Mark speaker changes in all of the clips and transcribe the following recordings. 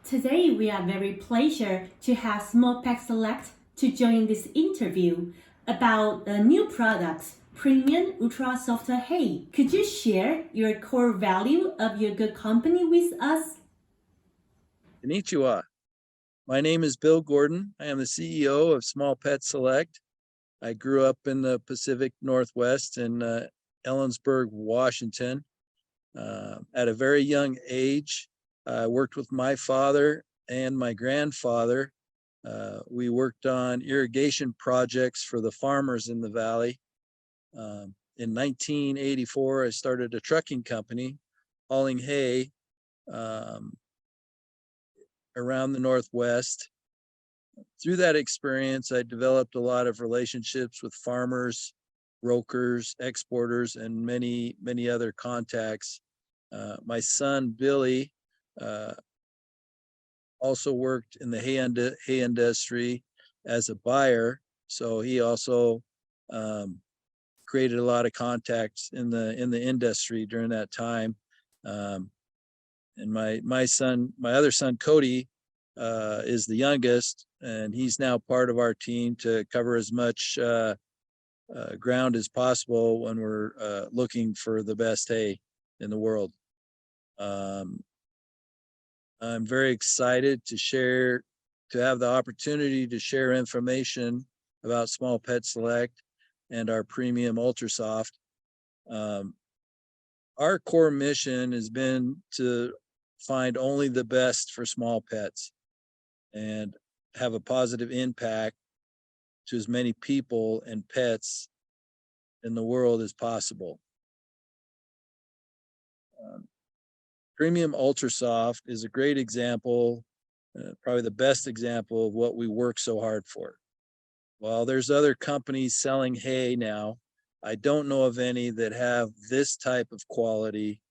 Speaker 1: Today we are very pleased to have Small Pack Select to join this interview about a new product, Premium Ultra Soft Hay. Could you share your core value of your good company with us?
Speaker 2: Konnichiwa. My name is Bill Gordon. I am the CEO of Small Pet Select. I grew up in the Pacific Northwest in Ellensburg, Washington. At a very young age, I worked with my father and my grandfather. We worked on irrigation projects for the farmers in the valley. In 1984, I started a trucking company hauling hay around the Northwest. Through that experience, I developed a lot of relationships with farmers, brokers, exporters, and many, many other contacts. My son, Billy, also worked in the hay industry as a buyer. So he also created a lot of contacts in the industry during that time. And my other son, Cody, is the youngest, and he's now part of our team to cover as much ground as possible when we're looking for the best hay in the world. I'm very excited to have the opportunity to share information about Small Pet Select and our premium Ultra Soft. Our core mission has been to find only the best for small pets and have a positive impact to as many people and pets in the world as possible. Premium Ultra Soft is a great example, probably the best example of what we work so hard for. While there's other companies selling hay now, I don't know of any that have this type of quality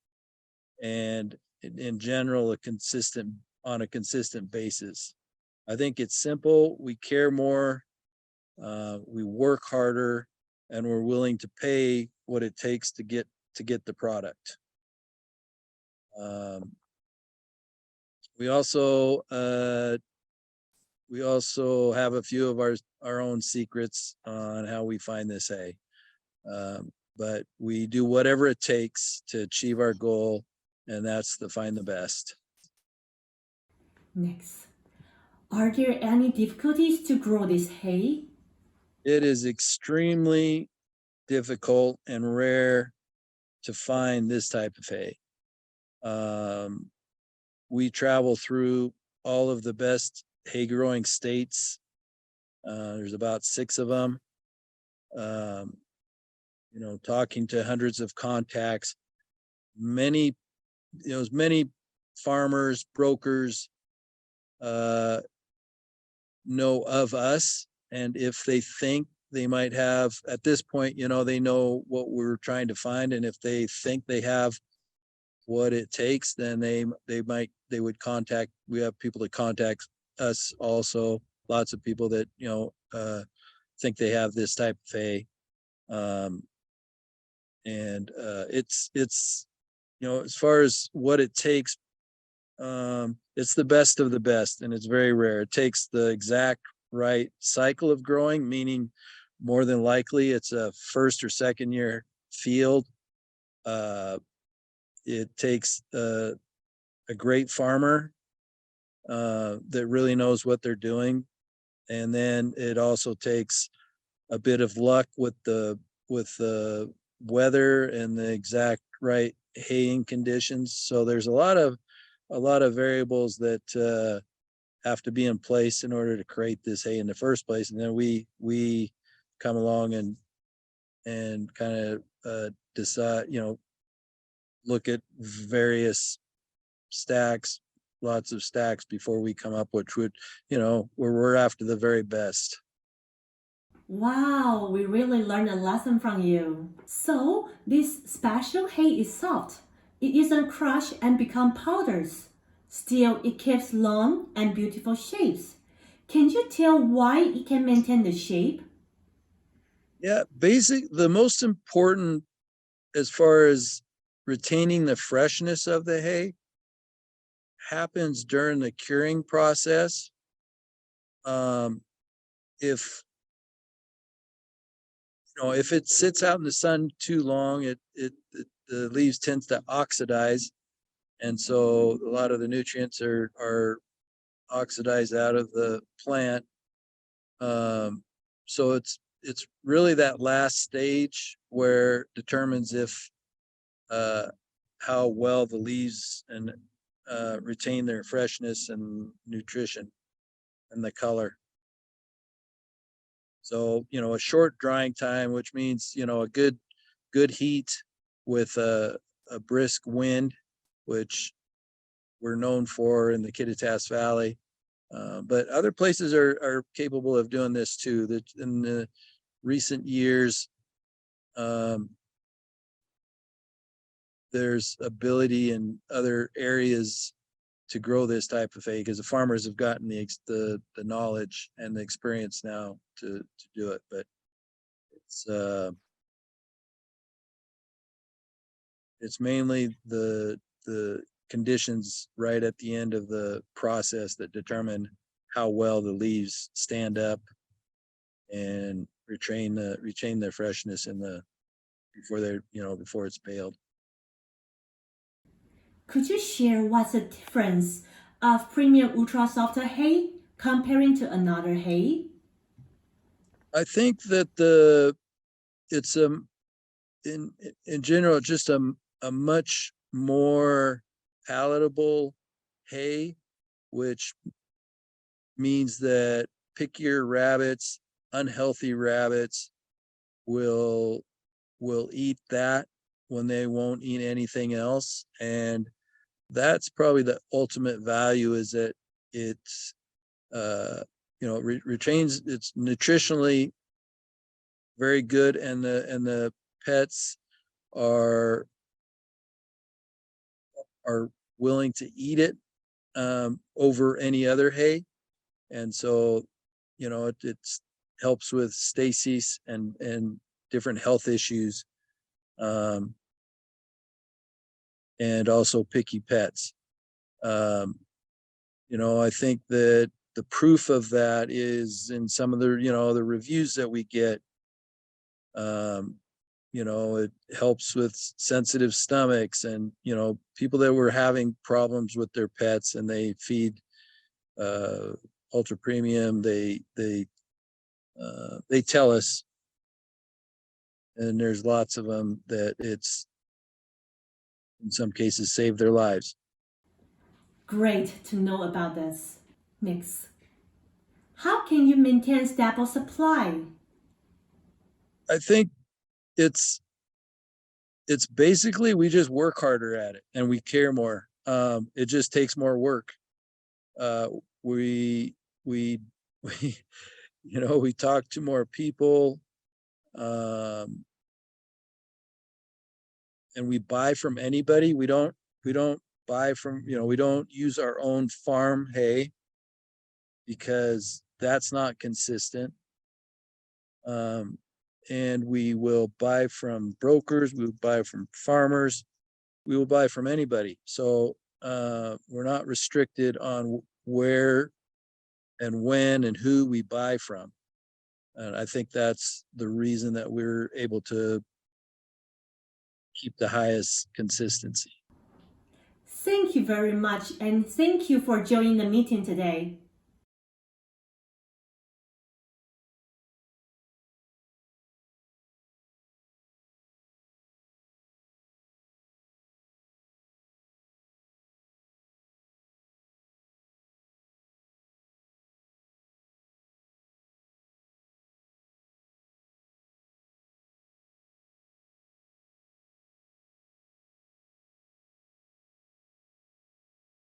Speaker 2: and in general on a consistent basis. I think it's simple. We care more, we work harder, and we're willing to pay what it takes to get the product. We also have a few of our own secrets on how we find this hay. But we do whatever it takes to achieve our goal, and that's to find the best.
Speaker 1: Next, are there any difficulties to grow this hay?
Speaker 2: It is extremely difficult and rare to find this type of hay. We travel through all of the best hay growing states. There's about 6 of them. Talking to hundreds of contacts, many farmers, brokers know of us, and if they think they might have, at this point, they know what we're trying to find, and if they think they have what it takes, then they would contact. We have people that contact us also. Lots of people that think they have this type of hay. It's as far as what it takes, it's the best of the best, and it's very rare. It takes the exact right cycle of growing, meaning more than likely it's a first or second year field. It takes a great farmer that really knows what they're doing, and then it also takes a bit of luck with the weather and the exact right haying conditions. So there's a lot of variables that have to be in place in order to create this hay in the first place, and then we come along and kind of decide, look at various stacks, lots of stacks before we come up, which would, we're after the very best.
Speaker 1: Wow, we really learned a lesson from you. So, this special hay is soft. It isn't crushed and become powders. Still, it keeps long and beautiful shapes. Can you tell why it can maintain the shape?
Speaker 2: Yeah, the most important as far as retaining the freshness of the hay happens during the curing process. If if it sits out in the sun too long, the leaves tends to oxidize, and so a lot of the nutrients are oxidized out of the plant. So it's really that last stage where determines if how well the leaves and retain their freshness and nutrition and the color. So, a short drying time, which means, a good heat with a brisk wind, which we're known for in the Kittitas Valley. But other places are capable of doing this too. That in the recent years, there's ability in other areas to grow this type of hay because the farmers have gotten the knowledge and the experience now to do it. But it's mainly the conditions right at the end of the process that determine how well the leaves stand up and retain their freshness before it's baled.
Speaker 1: Could you share what's the difference of premium ultra soft hay comparing to another hay?
Speaker 2: I think that it's in general just a much more palatable hay, which means that pickier rabbits, unhealthy rabbits will eat that when they won't eat anything else. And that's probably the ultimate value, is that it's retains, it's nutritionally very good, and the pets are willing to eat it over any other hay. And so it helps with stasis and different health issues, and also picky pets. I think that the proof of that is in some of the reviews that we get. It helps with sensitive stomachs, and people that were having problems with their pets and they feed ultra premium, they tell us, and there's lots of them, that it's in some cases saved their lives.
Speaker 1: Great to know about this. Next, how can you maintain stable supply?
Speaker 2: I think it's basically we just work harder at it and we care more. It just takes more work. We we talk to more people, and we buy from anybody. We don't buy from, we don't use our own farm hay because that's not consistent. And we will buy from brokers, we will buy from farmers, we will buy from anybody. So we're not restricted on where and when and who we buy from. And I think that's the reason that we're able to keep the highest consistency.
Speaker 1: Thank you very much, and thank you for joining the meeting today.